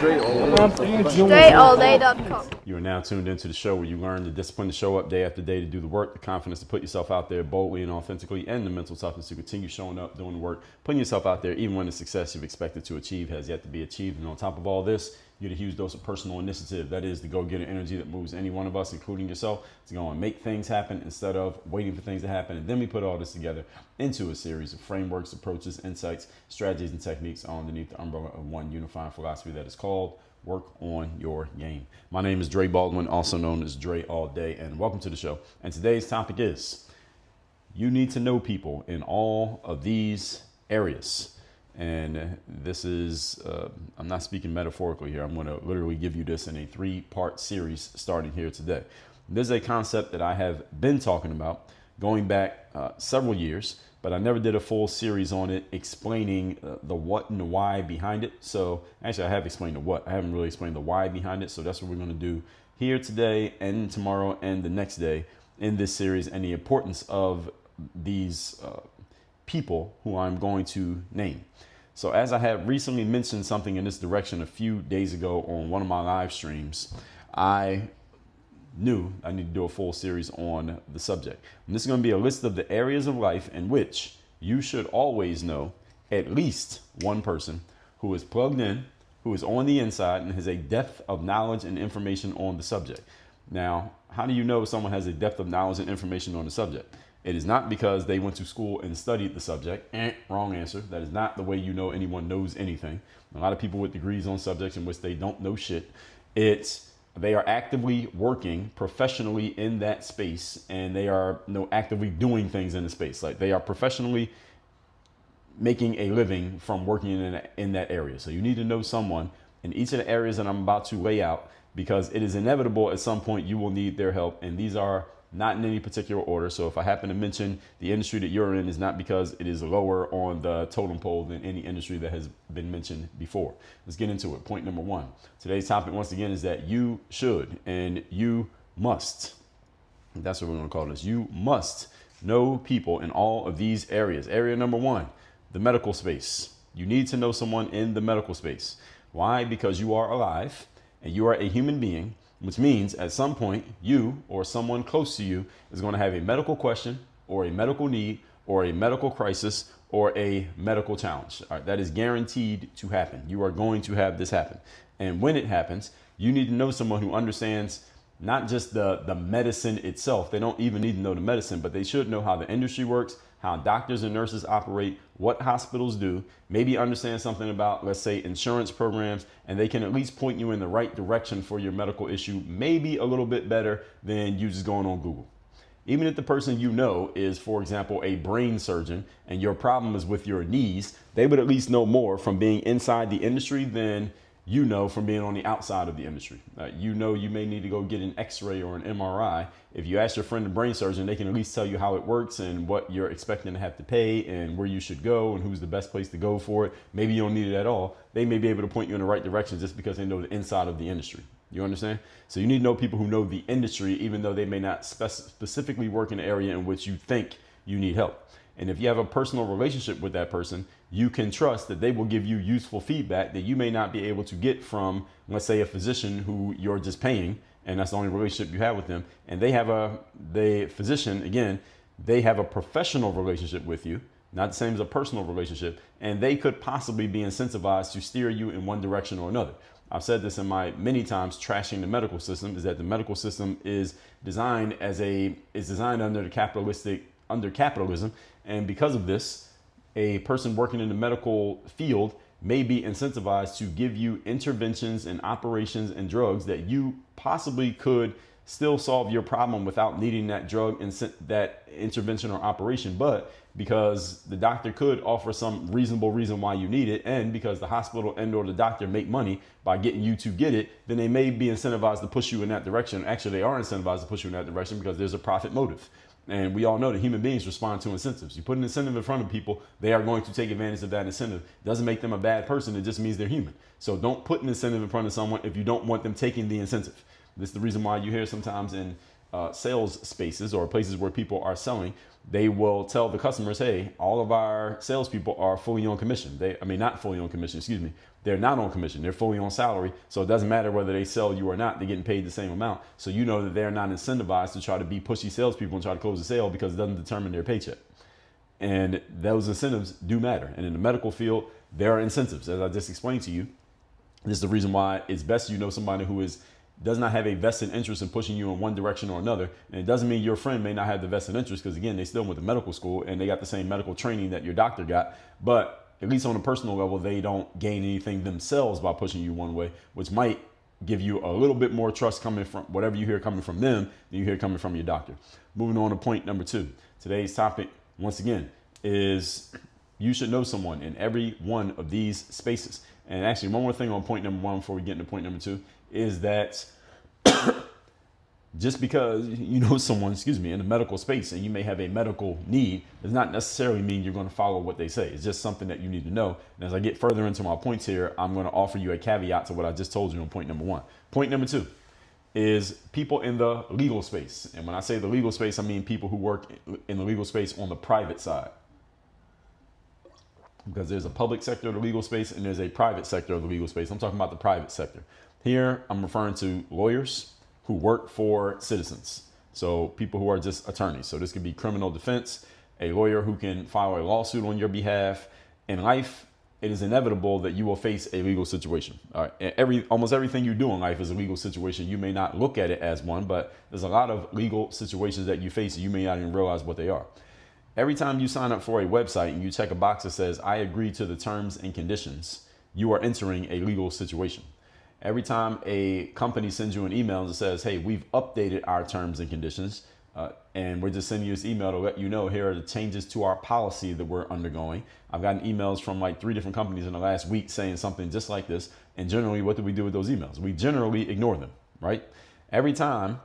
DreAllDay.com. You are now tuned into the show where you learn the discipline to show up day after day, to do the work, the confidence to put yourself out there boldly and authentically, and the mental toughness to continue showing up, doing the work, putting yourself out there even when the success you've expected to achieve has yet to be achieved. And on top of all this, you get a huge dose of personal initiative. That is the go-getter energy that moves any one of us, including yourself, to go and make things happen instead of waiting for things to happen. And then we put all this together into a series of frameworks, approaches, insights, strategies, and techniques underneath the umbrella of one unifying philosophy that is called Work on Your Game. My name is Dre Baldwin, also known as Dre All Day, and welcome to the show. And today's topic is, you need to know people in all of these areas. And this is, I'm not speaking metaphorically here. I'm going to literally give you this in a 3-part series starting here today. This is a concept that I have been talking about going back several years, but I never did a full series on it explaining the what and the why behind it. So actually I have explained the what. I haven't really explained the why behind it. So that's what we're going to do here today and tomorrow and the next day in this series, and the importance of these people who I'm going to name. So as I had recently mentioned something in this direction a few days ago on one of my live streams, I knew I need to do a full series on the subject. And this is going to be a list of the areas of life in which you should always know at least one person who is plugged in, who is on the inside, and has a depth of knowledge and information on the subject. Now, how do you know someone has a depth of knowledge and information on the subject? It is not because they went to school and studied the subject. Wrong answer. That is not the way you know anyone knows anything. A lot of people with degrees on subjects in which they don't know shit. They are actively working professionally in that space, and they are actively doing things in the space. Like, they are professionally making a living from working in that area. So you need to know someone in each of the areas that I'm about to lay out, because it is inevitable at some point you will need their help. And these are not in any particular order. So if I happen to mention the industry that you're in, is not because it is lower on the totem pole than any industry that has been mentioned before. Let's get into it. Point number 1. Today's topic, once again, is that you should and you must. That's what we're going to call this. You must know people in all of these areas. Area number 1, the medical space. You need to know someone in the medical space. Why? Because you are alive and you are a human being, which means at some point you or someone close to you is going to have a medical question or a medical need or a medical crisis or a medical challenge. All right, that is guaranteed to happen. You are going to have this happen. And when it happens, you need to know someone who understands not just the medicine itself. They don't even need to know the medicine, but they should know how the industry works, how doctors and nurses operate, what hospitals do, maybe understand something about, let's say, insurance programs, and they can at least point you in the right direction for your medical issue, maybe a little bit better than you just going on Google. Even if the person you know is, for example, a brain surgeon and your problem is with your knees, they would at least know more from being inside the industry than you know from being on the outside of the industry. You may need to go get an x-ray or an MRI. If you ask your friend, a brain surgeon, they can at least tell you how it works and what you're expecting to have to pay and where you should go and who's the best place to go for it. Maybe you don't need it at all. They may be able to point you in the right direction just because they know the inside of the industry. You understand? So you need to know people who know the industry, even though they may not specifically work in the area in which you think you need help. And if you have a personal relationship with that person, you can trust that they will give you useful feedback that you may not be able to get from, let's say, a physician who you're just paying, and that's the only relationship you have with them. And the physician, again, they have a professional relationship with you, not the same as a personal relationship, and they could possibly be incentivized to steer you in one direction or another. I've said this in my many times trashing the medical system, is that the medical system is designed under capitalism. And because of this, a person working in the medical field may be incentivized to give you interventions and operations and drugs that you possibly could still solve your problem without needing that drug and that intervention or operation. But because the doctor could offer some reasonable reason why you need it, and because the hospital and or the doctor make money by getting you to get it, then they may be incentivized to push you in that direction. Actually, they are incentivized to push you in that direction because there's a profit motive. And we all know that human beings respond to incentives. You put an incentive in front of people, they are going to take advantage of that incentive. It doesn't make them a bad person. It just means they're human. So don't put an incentive in front of someone if you don't want them taking the incentive. This is the reason why you hear sometimes in sales spaces or places where people are selling, they will tell the customers, hey, all of our salespeople are fully on commission. Not fully on commission, excuse me. They're not on commission. They're fully on salary. So it doesn't matter whether they sell you or not. They're getting paid the same amount. So you know that they're not incentivized to try to be pushy salespeople and try to close the sale because it doesn't determine their paycheck. And those incentives do matter. And in the medical field, there are incentives, as I just explained to you. This is the reason why it's best you know somebody who does not have a vested interest in pushing you in one direction or another. And it doesn't mean your friend may not have the vested interest because, again, they still went to medical school and they got the same medical training that your doctor got. But at least on a personal level, they don't gain anything themselves by pushing you one way, which might give you a little bit more trust coming from whatever you hear coming from them than you hear coming from your doctor. Moving on to point number 2. Today's topic, once again, is you should know someone in every one of these spaces. And actually, one more thing on point number 1 before we get into point number 2 is that just because you know someone, in the medical space and you may have a medical need does not necessarily mean you're going to follow what they say. It's just something that you need to know. And as I get further into my points here, I'm going to offer you a caveat to what I just told you on point number 1. Point number 2 is people in the legal space. And when I say the legal space, I mean people who work in the legal space on the private side. Because there's a public sector of the legal space and there's a private sector of the legal space. I'm talking about the private sector. Here, I'm referring to lawyers who work for citizens. So people who are just attorneys. So this could be criminal defense, a lawyer who can file a lawsuit on your behalf. In life, it is inevitable that you will face a legal situation. All right. Almost everything you do in life is a legal situation. You may not look at it as one, but there's a lot of legal situations that you face and you may not even realize what they are. Every time you sign up for a website and you check a box that says, I agree to the terms and conditions, you are entering a legal situation. Every time a company sends you an email that says, hey, we've updated our terms and conditions, and we're just sending you this email to let you know here are the changes to our policy that we're undergoing. I've gotten emails from like 3 different companies in the last week saying something just like this. And generally, what do we do with those emails? We generally ignore them, right? Every time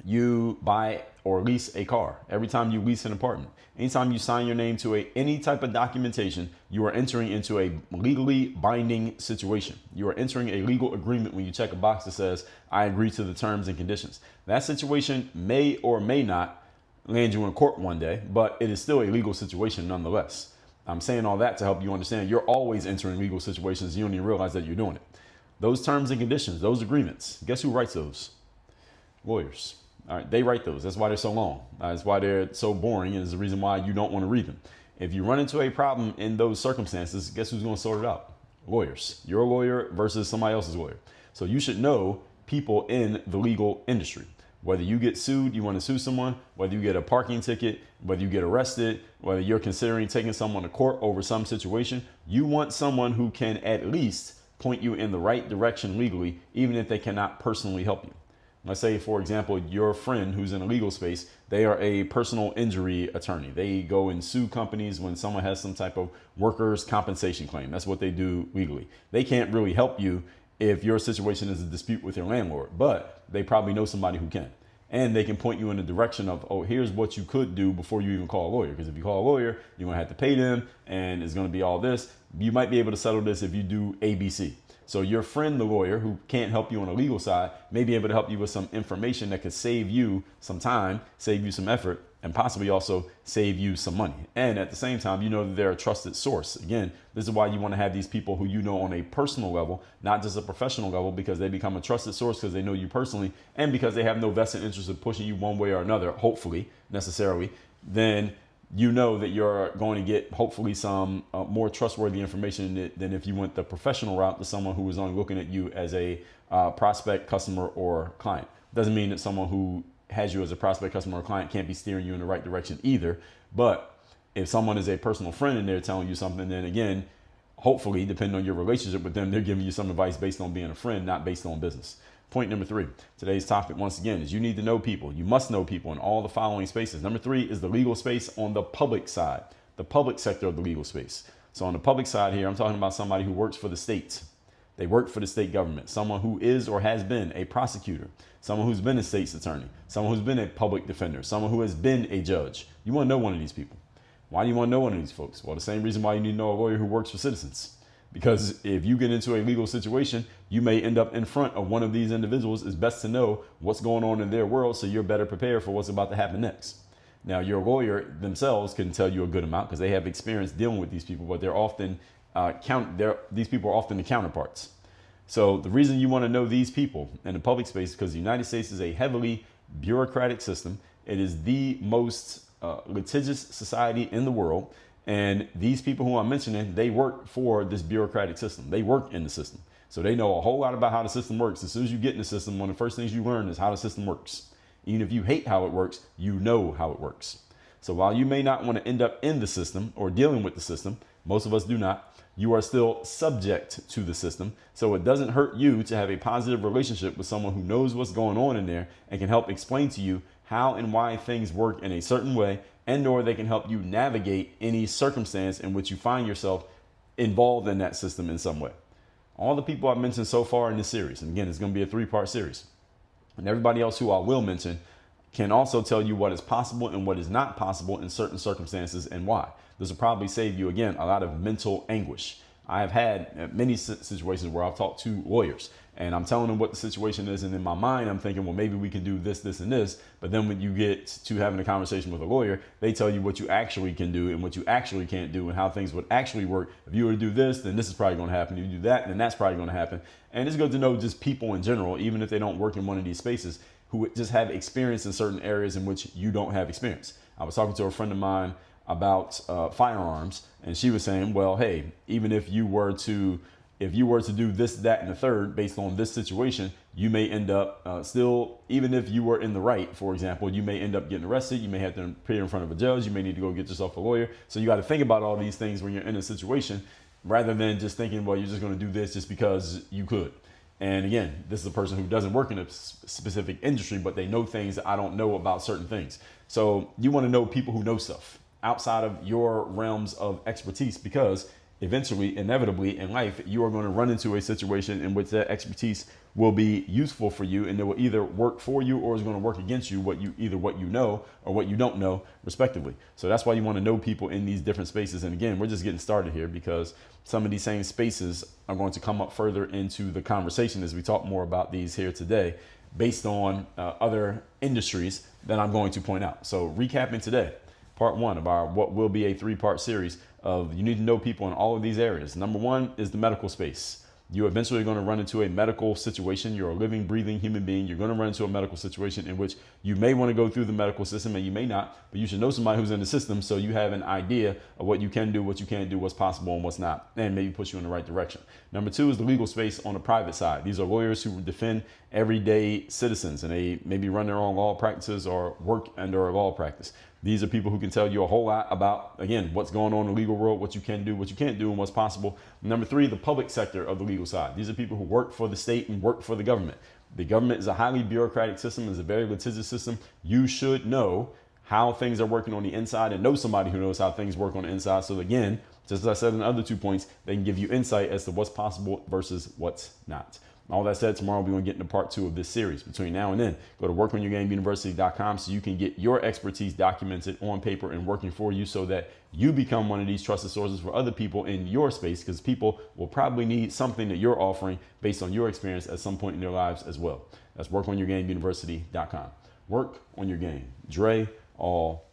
you buy or lease a car, every time you lease an apartment, anytime you sign your name to any type of documentation, you are entering into a legally binding situation. You are entering a legal agreement when you check a box that says, I agree to the terms and conditions. That situation may or may not land you in court one day, but it is still a legal situation nonetheless. I'm saying all that to help you understand you're always entering legal situations. You don't even realize that you're doing it. Those terms and conditions, those agreements, guess who writes those? Lawyers. All right, they write those. That's why they're so long. That's why they're so boring, and is the reason why you don't want to read them. If you run into a problem in those circumstances, guess who's going to sort it out? Lawyers. Your lawyer versus somebody else's lawyer. So you should know people in the legal industry. Whether you get sued, you want to sue someone, whether you get a parking ticket, whether you get arrested, whether you're considering taking someone to court over some situation, you want someone who can at least point you in the right direction legally, even if they cannot personally help you. Let's say, for example, your friend who's in a legal space, they are a personal injury attorney. They go and sue companies when someone has some type of workers' compensation claim. That's what they do legally. They can't really help you if your situation is a dispute with your landlord, but they probably know somebody who can. And they can point you in the direction of, oh, here's what you could do before you even call a lawyer. Because if you call a lawyer, you're going to have to pay them and it's going to be all this. You might be able to settle this if you do ABC. So your friend, the lawyer, who can't help you on the legal side, may be able to help you with some information that could save you some time, save you some effort, and possibly also save you some money. And at the same time, you know that they're a trusted source. Again, this is why you want to have these people who you know on a personal level, not just a professional level, because they become a trusted source because they know you personally and because they have no vested interest in pushing you one way or another, hopefully, necessarily. Then you know that you're going to get hopefully some more trustworthy information than if you went the professional route to someone who is only looking at you as a prospect, customer, or client. Doesn't mean that someone who has you as a prospect, customer, or client can't be steering you in the right direction either. But if someone is a personal friend and they're telling you something, then again, hopefully, depending on your relationship with them, they're giving you some advice based on being a friend, not based on business. Point number 3, today's topic, once again, is you need to know people. You must know people in all the following spaces. Number 3 is the legal space on the public side, the public sector of the legal space. So on the public side here, I'm talking about somebody who works for the states. They work for the state government, someone who is or has been a prosecutor, someone who's been a state's attorney, someone who's been a public defender, someone who has been a judge. You want to know one of these people. Why do you want to know one of these folks? Well, the same reason why you need to know a lawyer who works for citizens. Because if you get into a legal situation, you may end up in front of one of these individuals. It's best to know what's going on in their world so you're better prepared for what's about to happen next. Now, your lawyer themselves can tell you a good amount because they have experience dealing with these people, but they're often these people are often the counterparts. So the reason you want to know these people in the public space is because the United States is a heavily bureaucratic system. It is the most litigious society in the world. And these people who I'm mentioning, they work for this bureaucratic system. They work in the system. So they know a whole lot about how the system works. As soon as you get in the system, one of the first things you learn is how the system works. Even if you hate how it works, you know how it works. So while you may not want to end up in the system or dealing with the system, most of us do not, you are still subject to the system. So it doesn't hurt you to have a positive relationship with someone who knows what's going on in there and can help explain to you how and why things work in a certain way, and or they can help you navigate any circumstance in which you find yourself involved in that system in some way. All the people I've mentioned so far in this series, and again, it's going to be a 3-part series, and everybody else who I will mention can also tell you what is possible and what is not possible in certain circumstances and why. This will probably save you, again, a lot of mental anguish. I have had many situations where I've talked to lawyers and I'm telling them what the situation is. And in my mind, I'm thinking, well, maybe we can do this, this, and this. But then when you get to having a conversation with a lawyer, they tell you what you actually can do and what you actually can't do and how things would actually work. If you were to do this, then this is probably going to happen. If you do that, then that's probably going to happen. And it's good to know just people in general, even if they don't work in one of these spaces, who just have experience in certain areas in which you don't have experience. I was talking to a friend of mine about firearms, and she was saying, well, hey, even if you were to do this, that, and the third based on this situation, you may end up still, even if you were in the right, for example, you may end up getting arrested. You may have to appear in front of a judge. You may need to go get yourself a lawyer. So you got to think about all these things when you're in a situation rather than just thinking, well, you're just going to do this just because you could. And again, this is a person who doesn't work in a specific industry, but they know things that I don't know about certain things. So you want to know people who know stuff outside of your realms of expertise, because eventually, inevitably in life, you are going to run into a situation in which that expertise will be useful for you, and it will either work for you or is going to work against you, what you know or what you don't know, respectively. So that's why you want to know people in these different spaces. And again, we're just getting started here because some of these same spaces are going to come up further into the conversation as we talk more about these here today, based on other industries that I'm going to point out. So recapping today, part 1 of our what will be a 3-part series of you need to know people in all of these areas. Number 1 is the medical space. You're eventually going to run into a medical situation. You're a living, breathing human being. You're going to run into a medical situation in which you may want to go through the medical system and you may not, but you should know somebody who's in the system so you have an idea of what you can do, what you can't do, what's possible and what's not, and maybe push you in the right direction. Number 2 is the legal space on the private side. These are lawyers who defend everyday citizens, and they maybe run their own law practices or work under a law practice. These are people who can tell you a whole lot about, again, what's going on in the legal world, what you can do, what you can't do, and what's possible. Number 3, the public sector of the legal side. These are people who work for the state and work for the government. The government is a highly bureaucratic system, is a very litigious system. You should know how things are working on the inside and know somebody who knows how things work on the inside. So again, just as I said in the other 2 points, they can give you insight as to what's possible versus what's not. All that said, tomorrow we're going to get into part 2 of this series. Between now and then, go to workonyourgameuniversity.com so you can get your expertise documented on paper and working for you so that you become one of these trusted sources for other people in your space, because people will probably need something that you're offering based on your experience at some point in their lives as well. That's workonyourgameuniversity.com. Work on your game. Dre, all